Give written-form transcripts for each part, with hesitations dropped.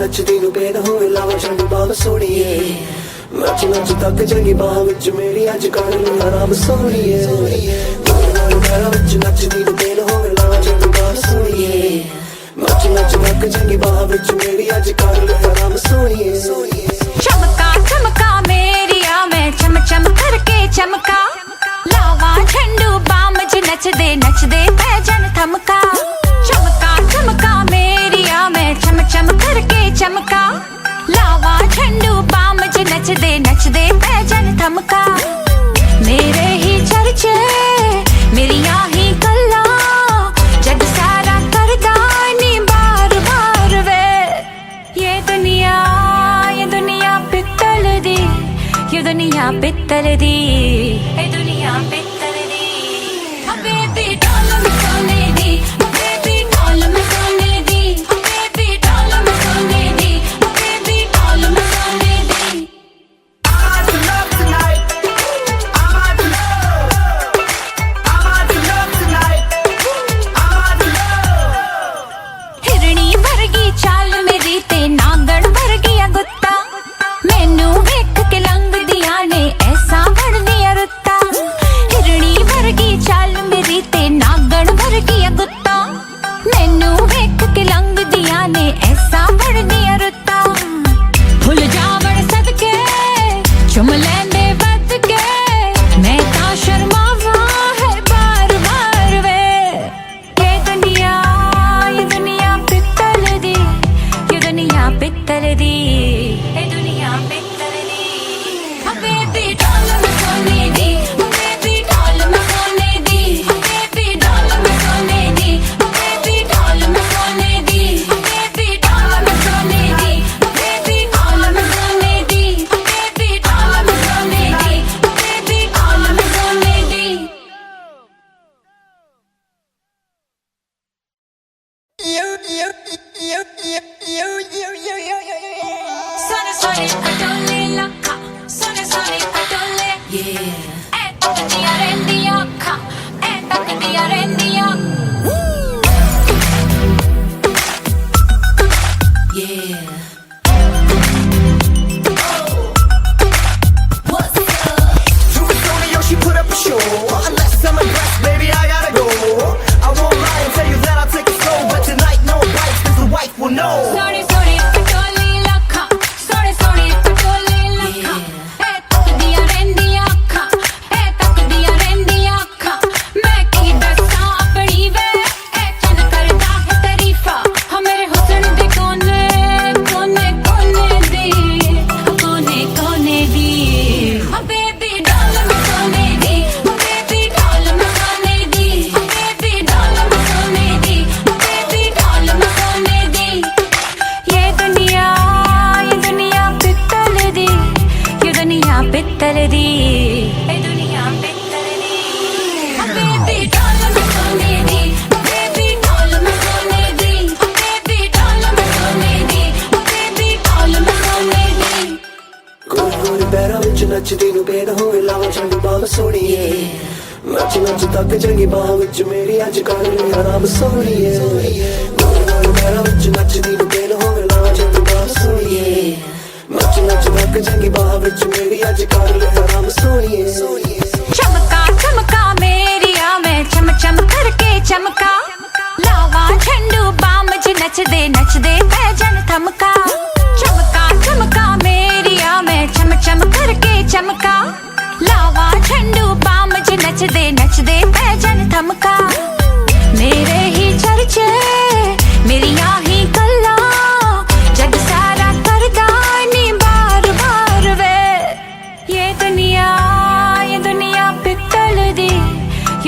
नचदी नू बेद होवे लावा चंगी बाम सोड़िए नच नच तक चंगी बाह विच मेरी अज कर लू आराम सोड़िए मेरा विच नचदी नू बेद होवे लावा चंगी बाम सोड़िए नच नच तक चंगी बाह विच मेरी अज कर लू आराम सोड़िए चमका चमका मेरिया मैं चम चम करके चमका लावा झंडू बाम ज नच दे पैजन थमका चमका चमका मेरिया मैं चम चम करके चमका लावा झंडू बाम ज नच दे पैजन थमका मेरे ही चर्चे मेरिया ही गल्ला जग सारा करदा नी बार बार वे ये दुनिया पित्तल दी ये दुनिया पित्तल दी ये दुनिया पित्तल दी बेबी डॉल में सोने दी बेबी डॉल में सोने दी बेबी डॉल में सोने दी बेबी डॉल में सोने दी I'm out to love tonight. I'm out to love. I'm out to love tonight. दी ए दुनिया पित्तल दी बेबी डॉल मैं सोने दी बेबी डॉल मैं सोने दी बेबी डॉल मैं सोने दी बेबी डॉल मैं सोने दी बेबी डॉल मैं सोने दी बेबी डॉल मैं सोने दी बेबी डॉल मैं सोने दी बेबी डॉल मैं सोने दी Sono sole adole l'occa, sono sole adole. Yeah. E tocca di rendi occa, e tocca di rendi occa. Yeah. What's up? True Antonio, she put up a show. Unless I'm impressed, baby, I gotta go. I won't lie and tell you that I'll take it slow, but tonight no bites, cause the wife will know. Sole sole adole l'occa, sole sole adole l'occa. E tocca di rendi occa, e tocca di rendi occa. मैं की दस्सां अपनी वे, ए चंद करदा है तारीफा. हाँ मेरे हुस्न दे कोने कोने कोने दी, कोने कोने दी. हाँ बेबी डॉल मैं सोने दी, बेबी डॉल मैं सोने दी, बेबी डॉल मैं सोने दी, बेबी डॉल मैं सोने दी. ये दुनिया पित्तल दी, ये दुनिया पित्तल दी, ये दुनिया पित्तल दी. बेबी डॉल मैं सोने दी, बेबी डॉल मैं सोने दी, बेबी डॉल मैं सोने दी, बेबी डॉल मैं सोने दी. गोरे गोरे पैरां विच नचदी नूं बेद होवे लावां झंडू बाम सोहणीए नच नच तक जंगी बाह विच मेरी अज कर लिया रब सोहणीए गोरे गोरे पैरां विच नचदी नूं बेद होवे लावां झंडू बाम सोहणीए नच नच तक जंगी बाह विच मेरी अज कर लिया रब सोहणीए चमका चमका मेरिया मैं चम चम करके चमका लावा झंडू बाम ज नचदे नचदे पैजन थमका चमका चमका मेरिया मैं चम चम करके चमका लावा झंडू बाम ज नचदे नचदे पैजन थमका मेरे ही चर्चे मेरिया ही गल्ला जग सारा करदा नी बार बार वे ये दुनिया पित्तल दी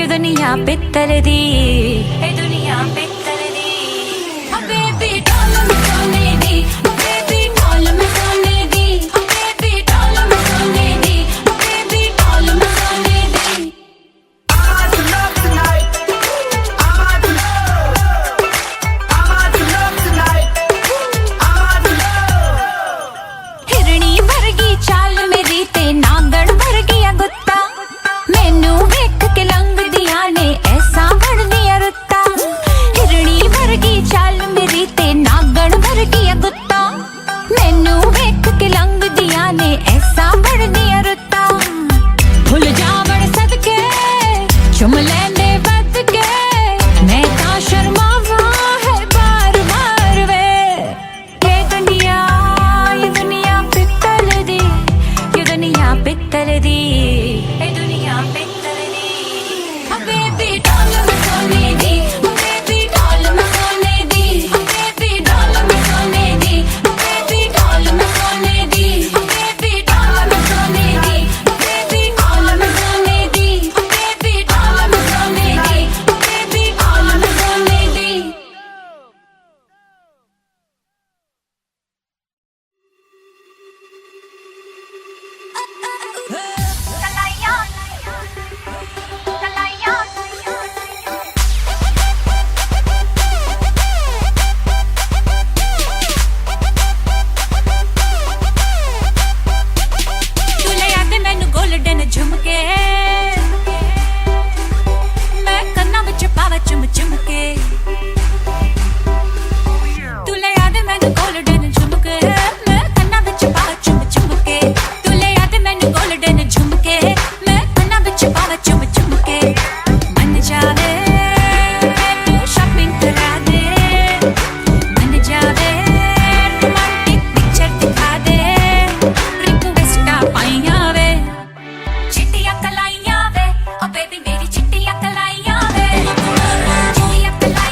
ये दुनिया पित्तल दी ये दुनिया पित्तल दी बेबी डॉल मैं सोने दी बेबी डॉल मैं सोने दी बेबी डॉल मैं सोने दी बेबी डॉल मैं सोने दी I'm out to love tonight. I'm out to love. I'm out to love tonight. I'm out to love. हिरणी वर्गी चाल मेरी ते नागण वर्गिया गुत्ता मैनू वेख के लंघ दिया ने ऐसा बन दिया रुत्ता हिरणी वर्गी चाल मेरी ते नागण वर्गिया गुत्ता मैनू वेख के लंघ दिया ने ऐसा बन दिया रुत्ता भुल जावण सदके चुम लैंदे बद के मैं ता शर्मावा है बार बार वे ये दुनिया पित्तल दी ये दुनिया पित्तल दी ये दुनिया पित्तल दी बेबी डॉल मैं सोने दी बेबी डॉल मैं सोने दी बेबी डॉल मैं सोने दी बेबी डॉल मैं सोने दी बेबी डॉल मैं सोने दी बेबी डॉल मैं सोने दी बेबी डॉल मैं सोने दी बेबी डॉल मैं सोने दी तुले याद मैनू गोल्डन झुमके मैं कन्ना विच पावा चुम चुमके तुले याद मैनू गोल्डन झुमके मैं कन्ना विच पावा चुम चुमके तुले याद मैनू गोल्डन झुमके मैं कन्ना विच पावा चुम चुमके मन जावे तू शॉपिंग करा दे मन जावे रोमांटिक पिक्चर दिखा दे रिक्वेस्टा पाइया वे चिट्टियां कलाइयां वे ओ बेबी मेरी चिट्टियां कलाइयां वे चिट्टियां कलाइयां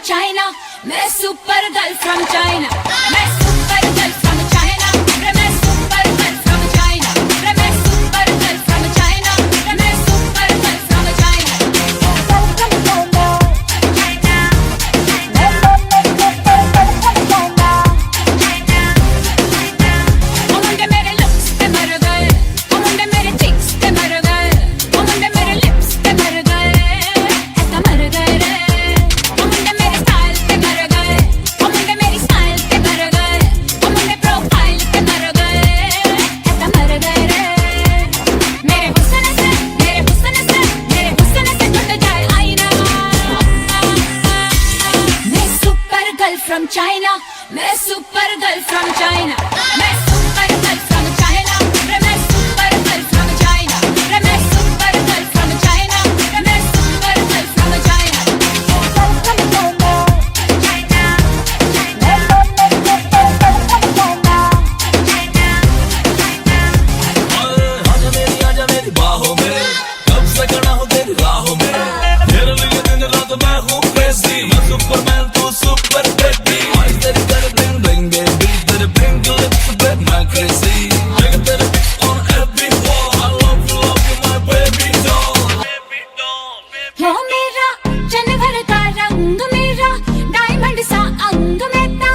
China, मैं super girl from China, मैं super girl from China, मैं super girl from China, मैं super girl from China, मैं super girl from China. ओ मुंडे मेरे looks पे मर गए, ओ मुंडे मेरे cheeks पे मर गए, ओ मुंडे मेरे lips पे मर गए, ऐसा मर गए रे. ओ मुंडे मेरे style पे मर गए, ओ मुंडे मेरी style पे मर गए, ओ मुंडे profile पे मर गए, ऐसा मर गए रे. मेरे हुस्न से टूट जाए आईना. मैं super girl from China, मैं super girl from China, मैं super girl from China, मैं super girl from China, मैं super girl from China, मैं super girl from China. आजा मेरी बाहों में, कब से खड़ा हूँ तेरी राहों में. तेरे लिए दिन रात मैं हूँ crazy, मैं सुपरमैन तू सुपर बेबी. आज तेरी तेरे bling bling baby, तेरे pink lips पे मैं crazy. देख तेरे pics on every wall, I love you my baby doll. हो मेरा जनवर का रंग, मेरा डायमंड सा अंग, मैं ता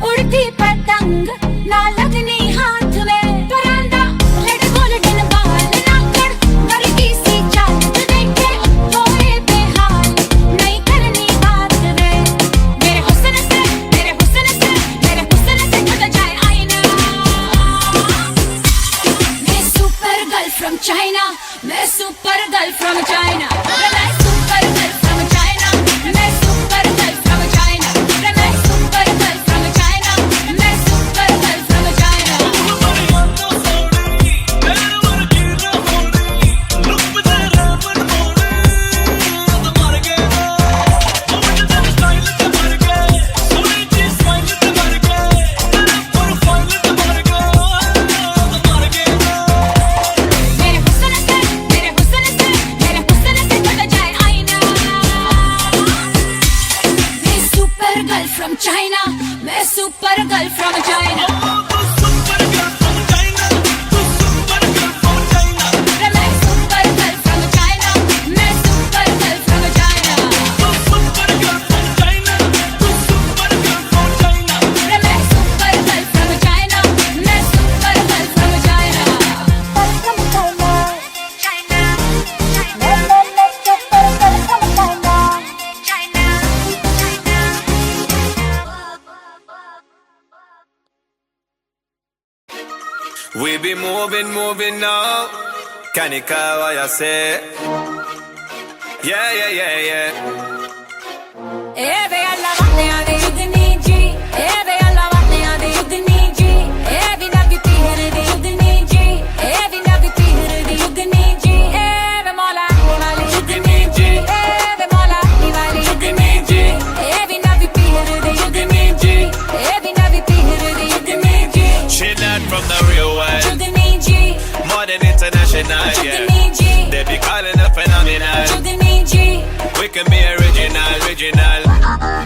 उड़ती पतंग ना लगनी हाथ में. परांदा रेड गोल्डन बाल नाखड़ करती सी चाल, तू देखे होए बेहाल नहीं करनी बात रे. मेरे हुस्न से टूट जाए आईना. मैं super girl from China, मैं super girl from China, मैं super girl from China, मैं super girl from China, मैं super girl from China, मैं super girl from China. तुम्हारी बातों सोनी, तेरे वर्गी ना होनी, look पे तेरा मन मोनी, तो मर गए ना. ओ मुझे तेरे style पे मर गए, सोनी जी smile पे मर गए, तेरे profile पे मर गए, तो मर गए ना. मेरे हुस्न से टूट जाए आईना. मैं super girl from China, मैं super girl from China, तू super girl from China, तू super girl from China, मैं super girl from China, मैं super girl from China, तू super girl from China, तू super girl from China. मैं super girl from China, मैं super girl from China. We be moving now. Can you call what you say? Yeah. Eve alla vanne de udni ji, eve alla vanne de udni ji, evi na vi pihar de udni ji, evi na vi pihar de udni ji, eve mola wali udni ji, eve mola wali udni ji, evi na vi pihar de udni ji, evi na vi pihar de udni ji, She not from the real world, udni ji, more than international, yeah. udni ji, They be calling her phenomenal. udni ji. We can be original.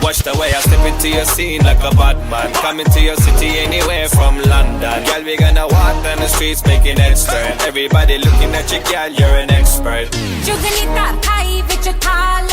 Watch the way I step into your scene like a bad man. Coming to your city anywhere from London. Girl, we gonna walk down the streets making heads turn. Everybody looking at you, girl, you're an expert. ਚੁਗਨੀ ਤਾਂ ਖਾਈ ਵਿੱਚ ਥਾਲ,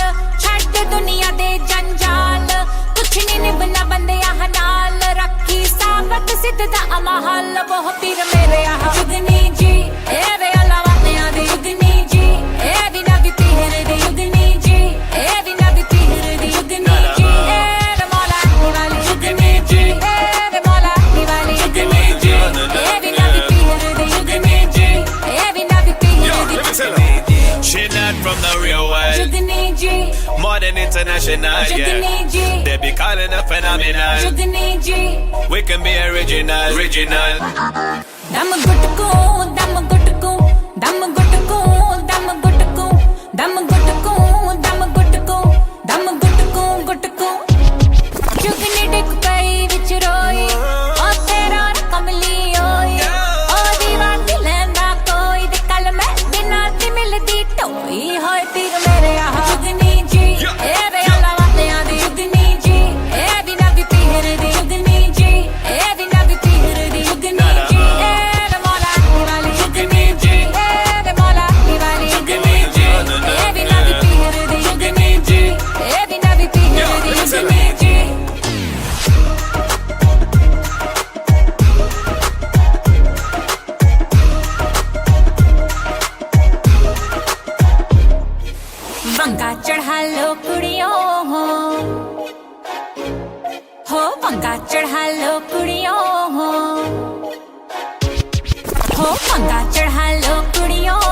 ਛੱਡ ਦੁਨੀਆ ਦੇ ਜੰਜਾਲ, ਕੁਛ ਨਹੀਂ ਨਿਭਣਾ ਬੰਦਿਆਂ ਨਾਲ, ਰੱਖੀ ਸਾਬਤ ਸਿੱਧ ਦਾ ਅਮਹਲ, ਬਹੁ ਪੀਰ ਮੇਰੇ ਆਹ ਚੁਗਨੀ ਜੀ, ਇਹ ਵੇ ਅੱਲਾ ਵਾਲਿਆਂ ਦੀ ਚੁਗਨੀ ਜੀ, ਇਹ ਵੀ ਨਾ ਵੀ ਪੀਰ ਦੀ ਚੁਗਨੀ ਜੀ, ਇਹ ਵੀ ਨਾ ਵੀ ਪੀਰ ਦੀ ਚੁਗਨੀ ਜੀ, ਇਹ ਵੇ ਮੌਲਾ ਵਾਲੀ ਚੁਗਨੀ ਜੀ, ਇਹ ਵੇ ਮੌਲਾ ਵਾਲੀ ਚੁਗਨੀ ਜੀ, ਇਹ ਵੀ ਨਾ ਵੀ ਪੀਰ ਦੀ ਚੁਗਨੀ ਜੀ, ਇਹ ਵੀ ਨਾ ਵੀ ਪੀਰ ਦੀ ਚੁਗਨੀ ਜੀ. She not from the real world, Jugni ji, more than international, Jugni yeah. ji, They be calling her phenomenal. Jugni ji. We can be original. Dam gutku, dam gutku, dam gutku, dam gutku, dam gutku, dam gutku, dam gutku, gutku. Jugni dik pai vich roi, o tera kamli oi, o diwat lenda koi, de kal main bina te mildi toi, hoy tir mere ah. Jugni ji, eh ve alla vaaliyan di Jugni ji. वंगा चढ़ा लो कुड़ियों हो वंगा चढ़ा लो कुड़ियों हो वंगा चढ़ा लो कुड़ियों